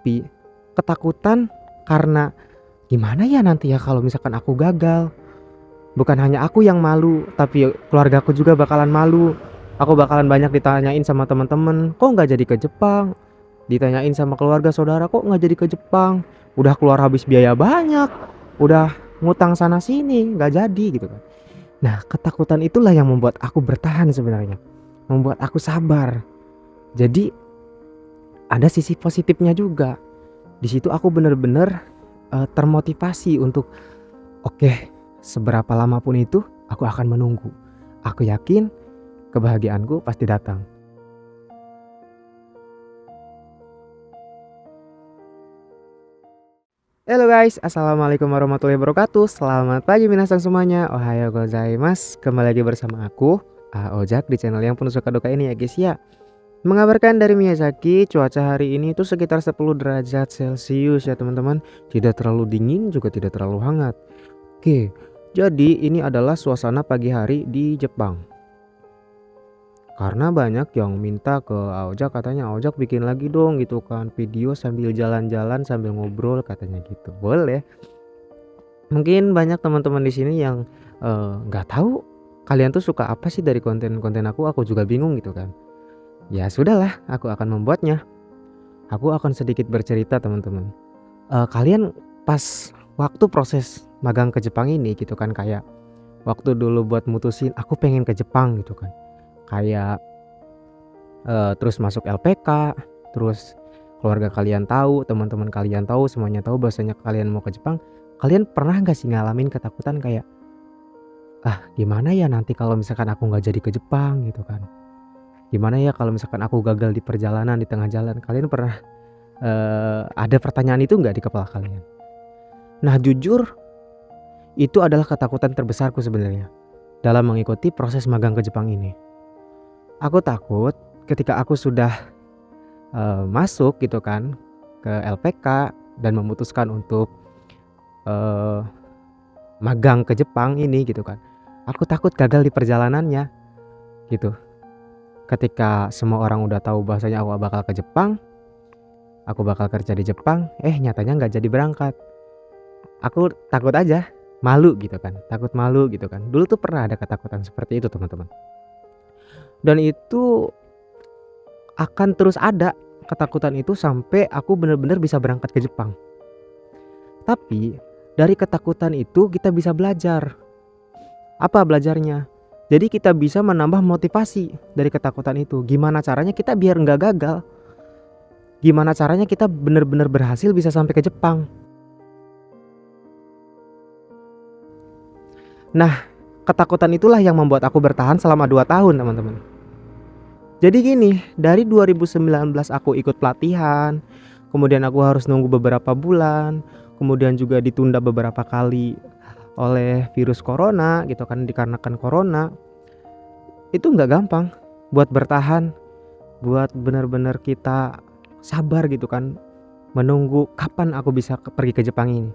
Tapi ketakutan karena gimana ya nanti ya kalau misalkan aku gagal. Bukan hanya aku yang malu, tapi keluargaku juga bakalan malu. Aku bakalan banyak ditanyain sama teman-teman, kok nggak jadi ke Jepang? Ditanyain sama keluarga saudara, kok nggak jadi ke Jepang? Udah keluar habis biaya banyak, udah ngutang sana sini, nggak jadi gitu kan. Nah, ketakutan itulah yang membuat aku bertahan sebenarnya, membuat aku sabar. Jadi ada sisi positifnya juga. Di situ aku bener-bener termotivasi untuk oke, seberapa lama pun itu aku akan menunggu. Aku yakin kebahagiaanku pasti datang. Halo guys, assalamualaikum warahmatullahi wabarakatuh. Selamat pagi minasang semuanya. Ohayo gozaimasu. Kembali lagi bersama aku, Ojak, di channel yang penuh suka duka ini ya guys ya. Mengabarkan dari Miyazaki, cuaca hari ini itu sekitar 10 derajat Celcius ya teman-teman. Tidak terlalu dingin juga tidak terlalu hangat. Oke, jadi ini adalah suasana pagi hari di Jepang. Karena banyak yang minta ke Aojak, katanya Aojak bikin lagi dong gitu kan, video sambil jalan-jalan sambil ngobrol katanya gitu. Boleh. Mungkin banyak teman-teman di sini yang nggak tahu kalian tuh suka apa sih dari konten-konten aku juga bingung gitu kan. Ya sudahlah, aku akan membuatnya. Aku akan sedikit bercerita teman-teman. Kalian pas waktu proses magang ke Jepang ini gitu kan, kayak waktu dulu buat mutusin aku pengen ke Jepang gitu kan. Kayak terus masuk LPK, terus keluarga kalian tahu, teman-teman kalian tahu, semuanya tahu bahwasanya kalian mau ke Jepang. Kalian pernah nggak sih ngalamin ketakutan kayak, gimana ya nanti kalau misalkan aku nggak jadi ke Jepang gitu kan? Gimana ya kalau misalkan aku gagal di perjalanan di tengah jalan? Kalian pernah ada pertanyaan itu nggak di kepala kalian? Nah jujur itu adalah ketakutan terbesarku sebenarnya dalam mengikuti proses magang ke Jepang ini. Aku takut ketika aku sudah masuk gitu kan ke LPK dan memutuskan untuk magang ke Jepang ini gitu kan. Aku takut gagal di perjalanannya gitu. Ketika semua orang udah tahu bahwasanya aku bakal ke Jepang, aku bakal kerja di Jepang, nyatanya nggak jadi berangkat. Aku takut aja, malu gitu kan, takut malu gitu kan. Dulu tuh pernah ada ketakutan seperti itu teman-teman. Dan itu akan terus ada ketakutan itu sampai aku benar-benar bisa berangkat ke Jepang. Tapi dari ketakutan itu kita bisa belajar. Apa belajarnya? Jadi kita bisa menambah motivasi dari ketakutan itu. Gimana caranya kita biar nggak gagal? Gimana caranya kita benar-benar berhasil bisa sampai ke Jepang? Nah, ketakutan itulah yang membuat aku bertahan selama 2 tahun teman-teman. Jadi gini, dari 2019 aku ikut pelatihan, kemudian aku harus nunggu beberapa bulan, kemudian juga ditunda beberapa kali oleh virus corona gitu kan, dikarenakan corona. Itu nggak gampang buat bertahan, buat benar-benar kita sabar gitu kan, menunggu kapan aku bisa pergi ke Jepang ini.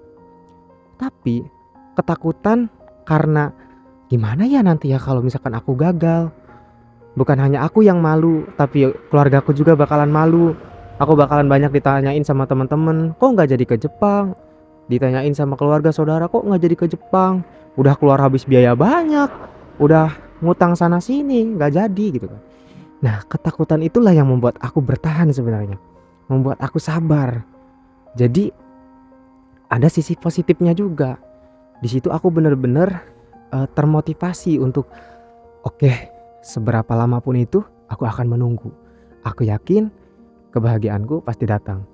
Tapi ketakutan karena gimana ya nanti ya kalau misalkan aku gagal. Bukan hanya aku yang malu, tapi keluargaku juga bakalan malu. Aku bakalan banyak ditanyain sama teman-teman, kok nggak jadi ke Jepang? Ditanyain sama keluarga saudara, kok nggak jadi ke Jepang? Udah keluar habis biaya banyak, udah ngutang sana sini, nggak jadi gitu kan. Nah, ketakutan itulah yang membuat aku bertahan sebenarnya, membuat aku sabar. Jadi ada sisi positifnya juga. Di situ aku bener-bener termotivasi untuk oke, seberapa lama pun itu aku akan menunggu. Aku yakin kebahagiaanku pasti datang.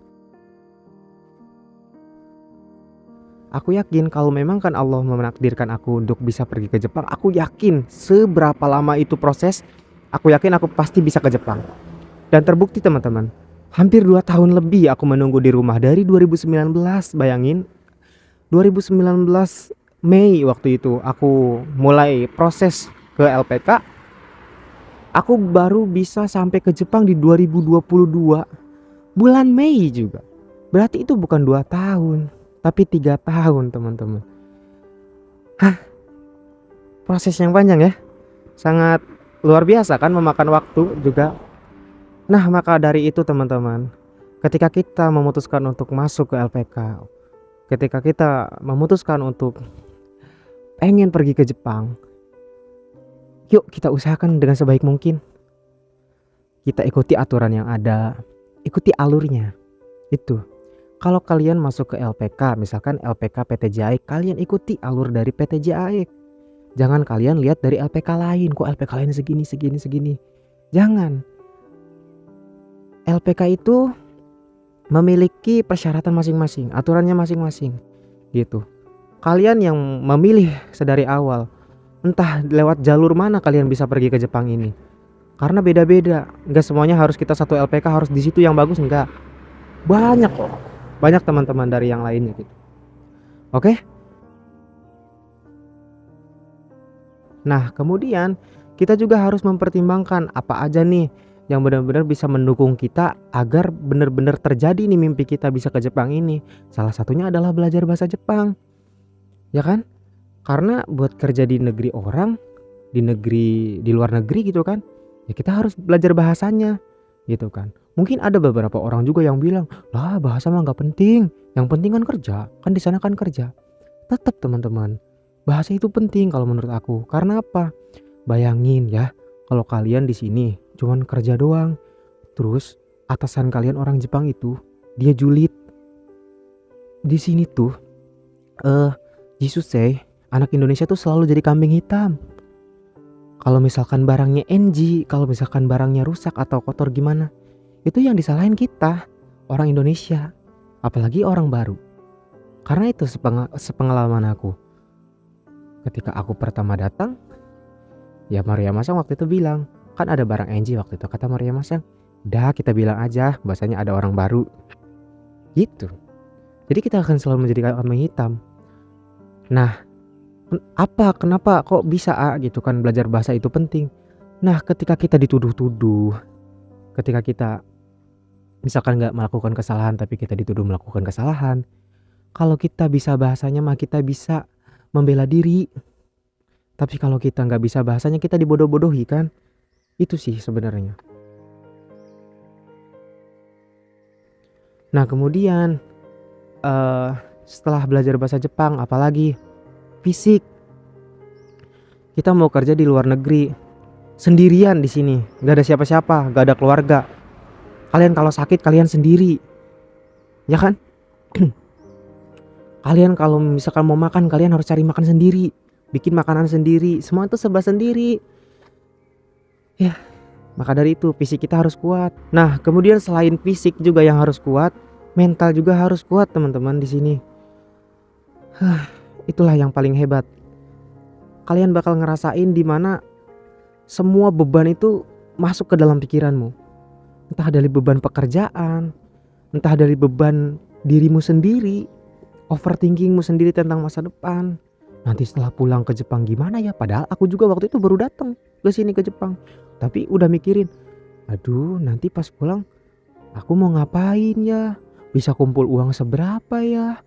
Aku yakin kalau memang kan Allah menakdirkan aku untuk bisa pergi ke Jepang, aku yakin seberapa lama itu proses, aku yakin aku pasti bisa ke Jepang. Dan terbukti teman-teman, hampir 2 tahun lebih aku menunggu di rumah dari 2019, bayangin. 2019 Mei waktu itu aku mulai proses ke LPK. Aku baru bisa sampai ke Jepang di 2022 bulan Mei juga. Berarti itu bukan 2 tahun, tapi 3 tahun teman-teman. Proses yang panjang ya. Sangat luar biasa kan, memakan waktu juga. Nah, maka dari itu teman-teman, Ketika kita memutuskan untuk masuk ke LPK, ketika kita memutuskan untuk pengen pergi ke Jepang, yuk kita usahakan dengan sebaik mungkin. Kita ikuti aturan yang ada, ikuti alurnya. Itu. Kalau kalian masuk ke LPK, misalkan LPK PTJ AIK, kalian ikuti alur dari PTJ AIK. Jangan kalian lihat dari LPK lain, kok LPK lain segini. Jangan. LPK itu memiliki persyaratan masing-masing, aturannya masing-masing. Gitu. Kalian yang memilih sedari awal, entah lewat jalur mana kalian bisa pergi ke Jepang ini. Karena beda-beda, nggak semuanya harus kita satu LPK harus di situ yang bagus, enggak. Banyak kok, banyak teman-teman dari yang lainnya gitu. Oke? Nah kemudian kita juga harus mempertimbangkan apa aja nih yang benar-benar bisa mendukung kita agar benar-benar terjadi nih mimpi kita bisa ke Jepang ini. Salah satunya adalah belajar bahasa Jepang, ya kan? Karena buat kerja di negeri orang, di luar negeri gitu kan, ya kita harus belajar bahasanya gitu kan. Mungkin ada beberapa orang juga yang bilang, lah bahasa mah nggak penting, yang penting kan kerja, kan di sana kan kerja. Tetap teman-teman, bahasa itu penting kalau menurut aku. Karena apa? Bayangin ya, kalau kalian di sini cuman kerja doang, terus atasan kalian orang Jepang itu dia julid. Di sini tuh Jisusei, anak Indonesia tuh selalu jadi kambing hitam. Kalau misalkan barangnya NG, kalau misalkan barangnya rusak atau kotor gimana, itu yang disalahin kita, orang Indonesia, apalagi orang baru. Karena itu sepengalaman aku. Ketika aku pertama datang, ya Maria Masang waktu itu bilang, kan ada barang NG waktu itu, kata Maria Masang, udah kita bilang aja bahasanya ada orang baru. Gitu. Jadi kita akan selalu menjadi kambing hitam. Nah, kenapa kok bisa gitu kan belajar bahasa itu penting. Nah ketika kita dituduh-tuduh, ketika kita misalkan gak melakukan kesalahan tapi kita dituduh melakukan kesalahan, kalau kita bisa bahasanya mah kita bisa membela diri. Tapi kalau kita gak bisa bahasanya kita dibodoh-bodohi kan. Itu sih sebenarnya. Nah kemudian setelah belajar bahasa Jepang, apalagi fisik. Kita mau kerja di luar negeri sendirian di sini, nggak ada siapa-siapa, nggak ada keluarga. Kalian kalau sakit kalian sendiri, ya kan? Kalian kalau misalkan mau makan kalian harus cari makan sendiri, bikin makanan sendiri, semua itu serba sendiri. Ya, maka dari itu fisik kita harus kuat. Nah, kemudian selain fisik juga yang harus kuat, mental juga harus kuat teman-teman di sini. Itulah yang paling hebat. Kalian bakal ngerasain dimana semua beban itu masuk ke dalam pikiranmu. Entah dari beban pekerjaan, entah dari beban dirimu sendiri, overthinkingmu sendiri tentang masa depan. Nanti setelah pulang ke Jepang gimana ya? Padahal aku juga waktu itu baru datang ke sini ke Jepang. Tapi udah mikirin, aduh nanti pas pulang aku mau ngapain ya? Bisa kumpul uang seberapa ya?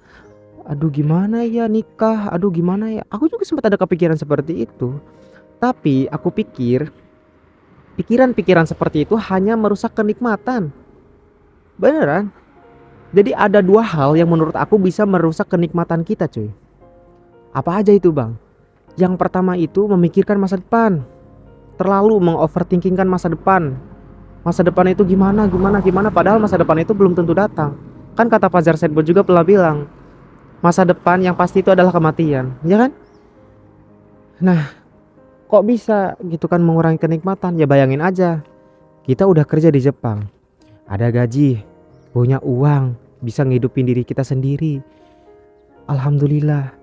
Aduh gimana ya nikah, aduh gimana ya. Aku juga sempat ada kepikiran seperti itu. Tapi aku pikir pikiran-pikiran seperti itu hanya merusak kenikmatan. Beneran. Jadi ada dua hal yang menurut aku bisa merusak kenikmatan kita cuy. Apa aja itu bang? Yang pertama itu memikirkan masa depan. Terlalu mengoverthinkingkan masa depan. Masa depan itu gimana padahal masa depan itu belum tentu datang. Kan kata Fajar Setbo juga pernah bilang, masa depan yang pasti itu adalah kematian, ya kan? Nah, kok bisa gitu kan mengurangi kenikmatan? Ya bayangin aja, kita udah kerja di Jepang, ada gaji, punya uang, bisa ngidupin diri kita sendiri. Alhamdulillah,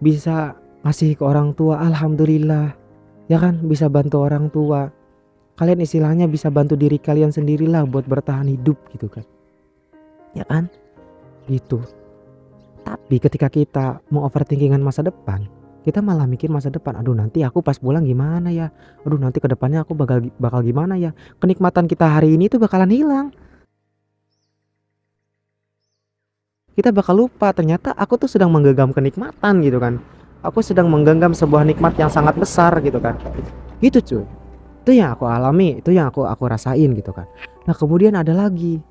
bisa ngasih ke orang tua, alhamdulillah. Ya kan, bisa bantu orang tua. Kalian istilahnya bisa bantu diri kalian sendirilah buat bertahan hidup gitu kan. Ya kan? Gitu. Tapi ketika kita mau overthinkingan masa depan, kita malah mikir masa depan. Aduh nanti aku pas pulang gimana ya? Aduh nanti kedepannya aku bakal gimana ya? Kenikmatan kita hari ini tuh bakalan hilang. Kita bakal lupa ternyata aku tuh sedang menggenggam kenikmatan gitu kan. Aku sedang menggenggam sebuah nikmat yang sangat besar gitu kan. Gitu cuy. Itu yang aku alami, itu yang aku rasain gitu kan. Nah kemudian ada lagi,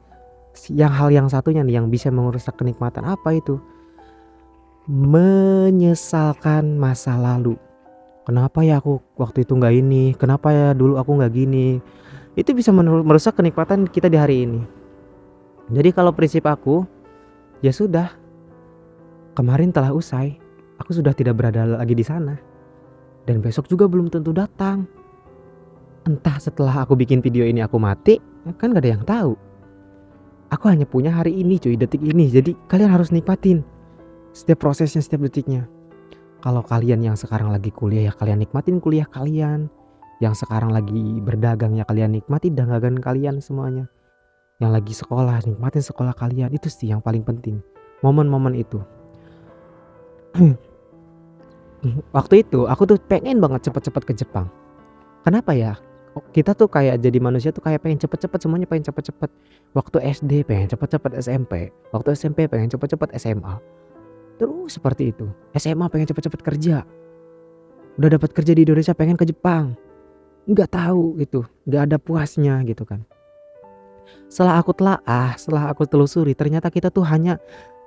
Yang hal yang satunya nih yang bisa merusak kenikmatan apa itu? Menyesalkan masa lalu. Kenapa ya aku waktu itu nggak ini? Kenapa ya dulu aku nggak gini? Itu bisa merusak kenikmatan kita di hari ini. Jadi kalau prinsip aku, ya sudah, kemarin telah usai. Aku sudah tidak berada lagi di sana. Dan besok juga belum tentu datang. Entah setelah aku bikin video ini aku mati, kan gak ada yang tahu. Aku hanya punya hari ini cuy, detik ini. Jadi kalian harus nikmatin setiap prosesnya, setiap detiknya. Kalau kalian yang sekarang lagi kuliah ya kalian nikmatin kuliah kalian. Yang sekarang lagi berdagang ya kalian nikmati dagangan kalian semuanya. Yang lagi sekolah nikmatin sekolah kalian. Itu sih yang paling penting, momen-momen itu. Waktu itu aku tuh pengen banget cepet-cepet ke Jepang. Kenapa ya? Kita tuh kayak jadi manusia tuh kayak pengen cepet-cepet, semuanya pengen cepet-cepet. Waktu SD pengen cepet-cepet SMP, waktu SMP pengen cepet-cepet SMA. Terus seperti itu. SMA pengen cepet-cepet kerja. Udah dapat kerja di Indonesia pengen ke Jepang. Nggak tahu gitu, nggak ada puasnya gitu kan. Setelah aku telaah, setelah aku telusuri, ternyata kita tuh hanya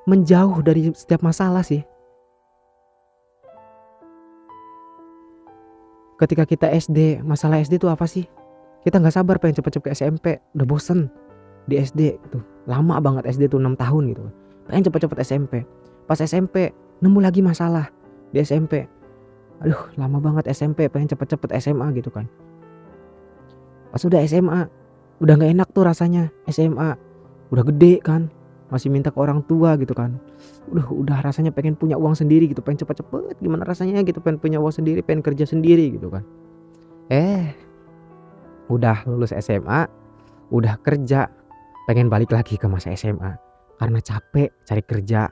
menjauh dari setiap masalah sih. Ketika kita SD, masalah SD itu apa sih? Kita nggak sabar pengen cepet-cepet ke SMP, udah bosen di SD gitu. Lama banget SD tuh 6 tahun gitu. Pengen cepet-cepet SMP. Pas SMP nemu lagi masalah di SMP. Aduh, lama banget SMP, pengen cepet-cepet SMA gitu kan. Pas udah SMA, udah nggak enak tuh rasanya. SMA udah gede kan, masih minta ke orang tua gitu kan. Udah rasanya pengen punya uang sendiri gitu, pengen cepet-cepet gimana rasanya gitu, pengen punya uang sendiri, pengen kerja sendiri gitu kan. Udah lulus SMA, udah kerja, pengen balik lagi ke masa SMA karena capek cari kerja,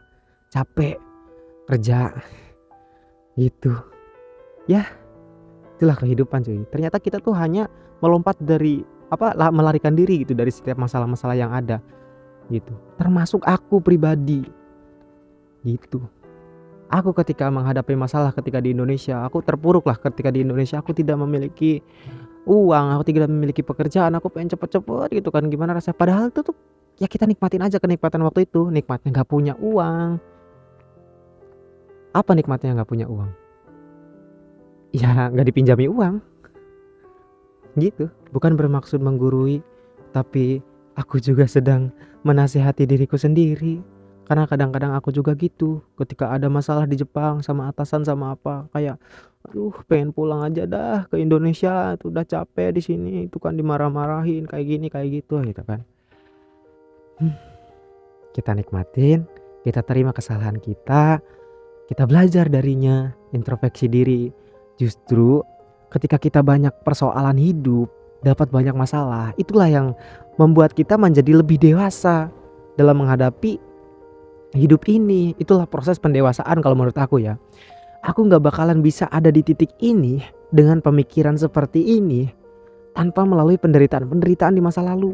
capek kerja gitu. Ya, itulah kehidupan cuy. Ternyata kita tuh hanya melompat dari melarikan diri gitu dari setiap masalah-masalah yang ada gitu. Termasuk aku pribadi gitu. Aku ketika menghadapi masalah ketika di Indonesia, aku terpuruk lah ketika di Indonesia aku tidak memiliki uang, aku tidak memiliki pekerjaan, aku pengen cepet-cepet gitu kan, gimana rasanya. Padahal itu tuh ya kita nikmatin aja kenikmatan waktu itu, nikmatnya nggak punya uang. Apa nikmatnya nggak punya uang? Ya nggak dipinjami uang, gitu. Bukan bermaksud menggurui, tapi aku juga sedang menasihati diriku sendiri. Karena kadang-kadang aku juga gitu, ketika ada masalah di Jepang sama atasan sama apa, kayak aduh pengen pulang aja dah ke Indonesia, itu udah capek di sini, itu kan dimarah-marahin kayak gini kayak gitu kan. Kita nikmatin, kita terima kesalahan kita belajar darinya, introspeksi diri. Justru ketika kita banyak persoalan hidup, dapat banyak masalah, itulah yang membuat kita menjadi lebih dewasa dalam menghadapi hidup ini. Itulah proses pendewasaan kalau menurut aku ya. Aku gak bakalan bisa ada di titik ini dengan pemikiran seperti ini tanpa melalui penderitaan di masa lalu.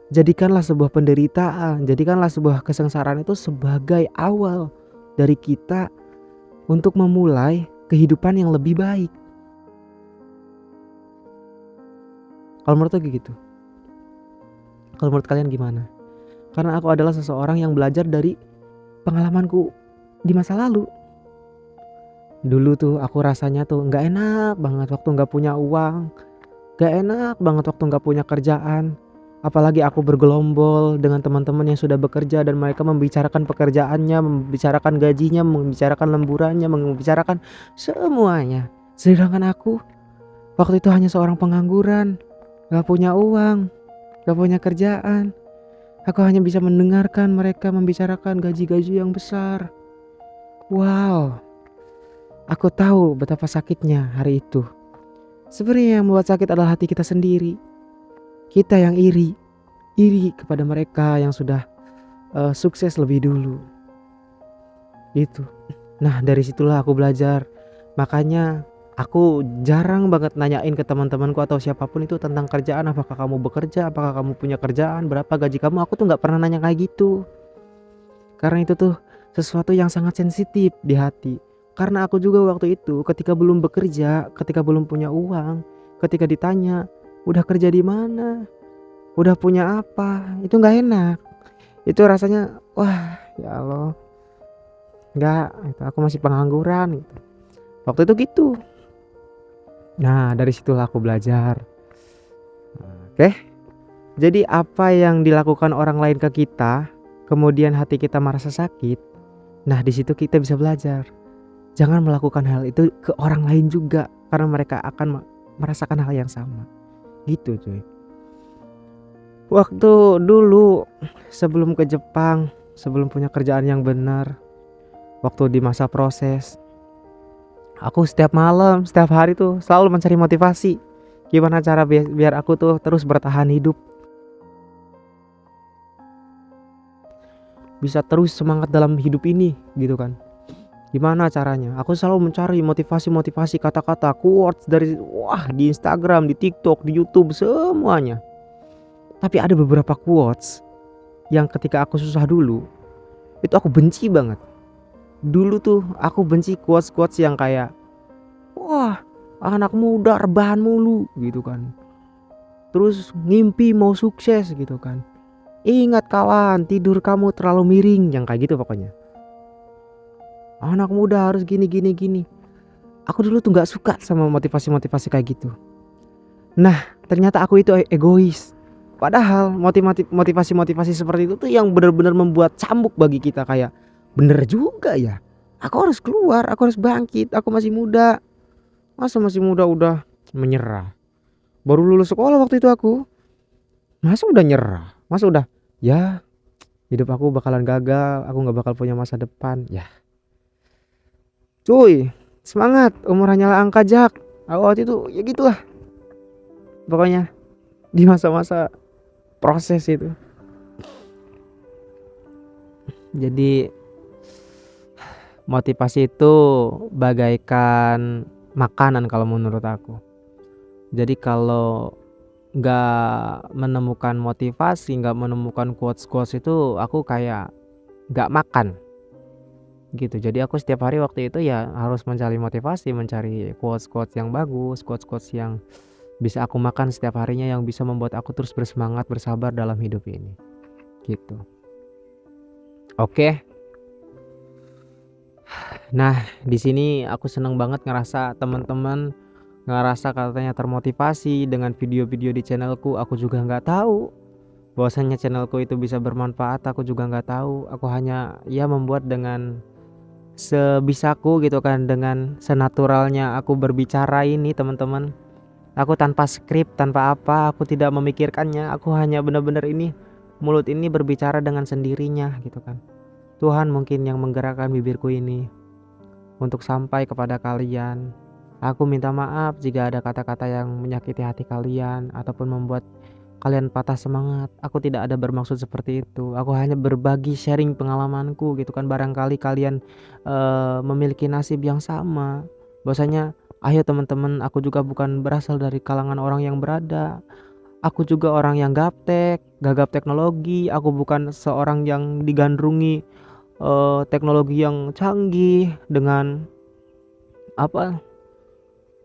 Jadikanlah sebuah penderitaan, jadikanlah sebuah kesengsaraan itu sebagai awal dari kita untuk memulai kehidupan yang lebih baik. Kalau menurut aku gitu. Kalau menurut kalian gimana? Karena aku adalah seseorang yang belajar dari pengalamanku di masa lalu. Dulu tuh aku rasanya tuh gak enak banget waktu gak punya uang, gak enak banget waktu gak punya kerjaan. Apalagi aku bergelombol dengan teman-teman yang sudah bekerja dan mereka membicarakan pekerjaannya, membicarakan gajinya, membicarakan lemburannya, membicarakan semuanya. Sedangkan aku waktu itu hanya seorang pengangguran, gak punya uang, gak punya kerjaan. Aku hanya bisa mendengarkan mereka membicarakan gaji-gaji yang besar. Wow, aku tahu betapa sakitnya hari itu. Sebenarnya yang membuat sakit adalah hati kita sendiri. Kita yang iri kepada mereka yang sudah sukses lebih dulu. Gitu. Nah dari situlah aku belajar. Makanya aku jarang banget nanyain ke teman-temanku atau siapapun itu tentang kerjaan. Apakah kamu bekerja, apakah kamu punya kerjaan, berapa gaji kamu. Aku tuh gak pernah nanya kayak gitu. Karena itu tuh sesuatu yang sangat sensitif di hati. Karena aku juga waktu itu ketika belum bekerja, ketika belum punya uang, ketika ditanya udah kerja di mana, udah punya apa, itu gak enak. Itu rasanya wah ya Allah, enggak, itu aku masih pengangguran gitu. Waktu itu gitu. Nah, dari situlah aku belajar. Oke. Jadi apa yang dilakukan orang lain ke kita, kemudian hati kita merasa sakit. Nah, di situ kita bisa belajar. Jangan melakukan hal itu ke orang lain juga karena mereka akan merasakan hal yang sama. Gitu, cuy. Waktu dulu sebelum ke Jepang, sebelum punya kerjaan yang benar, waktu di masa proses, aku setiap malam, setiap hari tuh selalu mencari motivasi. Gimana cara biar aku tuh terus bertahan hidup, bisa terus semangat dalam hidup ini gitu kan. Gimana caranya? Aku selalu mencari motivasi-motivasi, kata-kata, quotes dari di Instagram, di TikTok, di YouTube, semuanya. Tapi ada beberapa quotes yang ketika aku susah dulu, itu aku benci banget. Dulu tuh aku benci quotes-quotes yang kayak wah, anak muda rebahan mulu gitu kan. Terus ngimpi mau sukses gitu kan. Ingat kawan, tidur kamu terlalu miring, yang kayak gitu pokoknya. Anak muda harus gini gini gini. Aku dulu tuh nggak suka sama motivasi-motivasi kayak gitu. Nah, ternyata aku itu egois. Padahal motivasi-motivasi seperti itu tuh yang benar-benar membuat cambuk bagi kita, kayak bener juga ya. Aku harus keluar, aku harus bangkit, aku masih muda. Masa masih muda udah menyerah? Baru lulus sekolah waktu itu aku. Masa udah nyerah? Masa udah ya hidup aku bakalan gagal, aku nggak bakal punya masa depan. Ya, cuy, semangat, umur hanyalah angka jak. Aku waktu itu ya gitulah. Pokoknya di masa-masa proses itu. Jadi motivasi itu bagaikan makanan kalau menurut aku. Jadi kalau nggak menemukan motivasi, nggak menemukan quotes itu, aku kayak nggak makan gitu. Jadi aku setiap hari waktu itu ya harus mencari motivasi, mencari quotes yang bagus, quotes yang bisa aku makan setiap harinya, yang bisa membuat aku terus bersemangat, bersabar dalam hidup ini gitu. Oke. Nah, di sini aku seneng banget ngerasa teman-teman ngerasa katanya termotivasi dengan video-video di channelku. Aku juga nggak tahu bahwasanya channelku itu bisa bermanfaat. Aku juga nggak tahu. Aku hanya ya membuat dengan sebisaku gitu kan, dengan senaturalnya aku berbicara ini teman-teman. Aku tanpa skrip, tanpa apa, aku tidak memikirkannya. Aku hanya benar-benar ini, mulut ini berbicara dengan sendirinya gitu kan. Tuhan mungkin yang menggerakkan bibirku ini untuk sampai kepada kalian. Aku minta maaf jika ada kata-kata yang menyakiti hati kalian ataupun membuat kalian patah semangat. Aku tidak ada bermaksud seperti itu. Aku hanya berbagi sharing pengalamanku gitu kan. Barangkali kalian memiliki nasib yang sama. Bahwasanya ayo teman-teman, aku juga bukan berasal dari kalangan orang yang berada. Aku juga orang yang gaptek, gagap teknologi. Aku bukan seorang yang digandrungi teknologi yang canggih dengan apa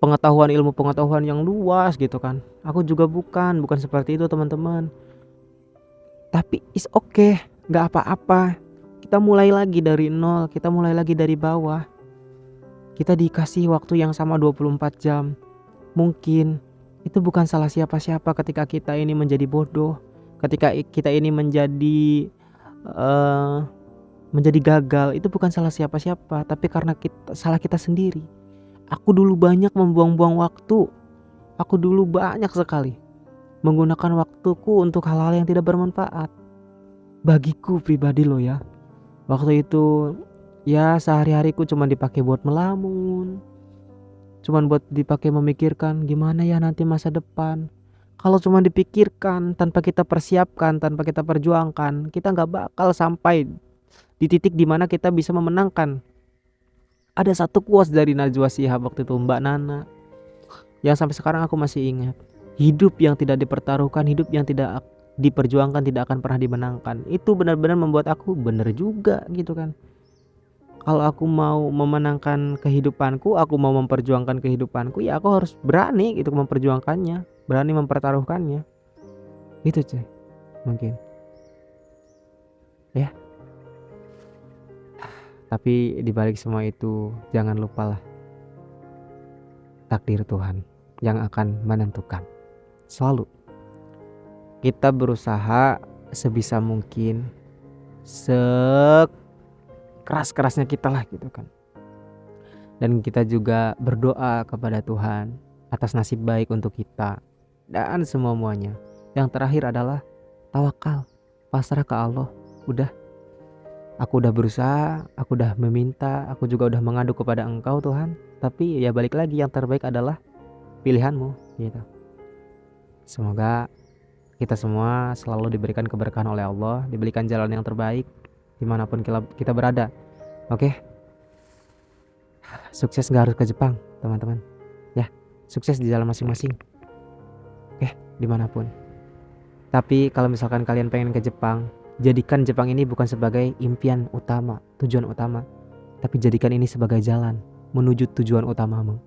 ilmu pengetahuan yang luas gitu kan. Aku juga bukan seperti itu teman-teman. Tapi is okay, nggak apa-apa. Kita mulai lagi dari nol, kita mulai lagi dari bawah. Kita dikasih waktu yang sama 24 jam. Mungkin itu bukan salah siapa-siapa ketika kita ini menjadi bodoh, ketika kita ini menjadi gagal. Itu bukan salah siapa-siapa, tapi karena salah kita sendiri. Aku dulu banyak membuang-buang waktu. Aku dulu banyak sekali menggunakan waktuku untuk hal-hal yang tidak bermanfaat. Bagiku pribadi loh ya. Waktu itu ya sehari-hariku cuma dipakai buat melamun. Cuman buat dipakai memikirkan gimana ya nanti masa depan. Kalau cuma dipikirkan tanpa kita persiapkan, tanpa kita perjuangkan, kita nggak bakal sampai di titik dimana kita bisa memenangkan. Ada satu quotes dari Najwa Shihab waktu itu, Mbak Nana, yang sampai sekarang aku masih ingat. Hidup yang tidak dipertaruhkan, hidup yang tidak diperjuangkan tidak akan pernah dimenangkan. Itu benar-benar membuat aku bener juga gitu kan. Kalau aku mau memenangkan kehidupanku, aku mau memperjuangkan kehidupanku, ya aku harus berani gitu memperjuangkannya, berani mempertaruhkannya. Itu cuy, mungkin. ya. Tapi dibalik semua itu jangan lupalah takdir Tuhan yang akan menentukan. Selalu kita berusaha sebisa mungkin, sekeras-kerasnya kita lah gitu kan. Dan kita juga berdoa kepada Tuhan atas nasib baik untuk kita dan semua-muanya. Yang terakhir adalah tawakal, pasrah ke Allah. Udah, aku udah berusaha, aku udah meminta, aku juga udah mengadu kepada Engkau Tuhan. Tapi ya balik lagi, yang terbaik adalah pilihanmu gitu. Semoga kita semua selalu diberikan keberkahan oleh Allah, diberikan jalan yang terbaik dimanapun kita berada. Oke, sukses gak harus ke Jepang teman-teman ya, sukses di jalan masing-masing, oke, dimanapun. Tapi kalau misalkan kalian pengen ke Jepang, jadikan Jepang ini bukan sebagai impian utama, tujuan utama, tapi jadikan ini sebagai jalan menuju tujuan utamamu.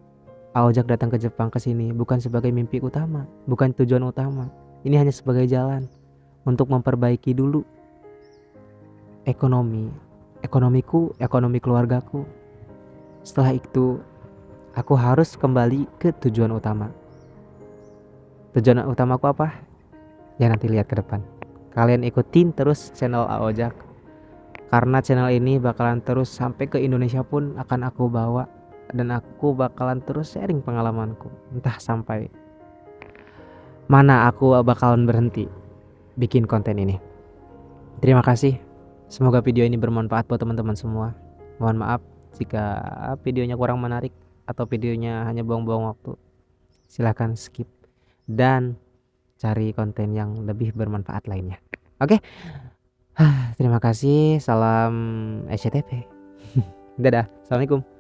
Aojak datang ke Jepang, ke sini bukan sebagai mimpi utama, bukan tujuan utama. Ini hanya sebagai jalan untuk memperbaiki dulu ekonomiku, ekonomi keluargaku. Setelah itu aku harus kembali ke tujuan utama. Tujuan utamaku apa? Ya nanti lihat ke depan. Kalian ikutin terus channel Aojak, karena channel ini bakalan terus sampai ke Indonesia pun akan aku bawa. Dan aku bakalan terus sharing pengalamanku, entah sampai mana aku bakalan berhenti bikin konten ini. Terima kasih. Semoga video ini bermanfaat buat teman-teman semua. Mohon maaf jika videonya kurang menarik atau videonya hanya buang-buang waktu. Silahkan skip dan cari konten yang lebih bermanfaat lainnya. Oke. Terima kasih. Salam SCTP. Dadah. Assalamualaikum.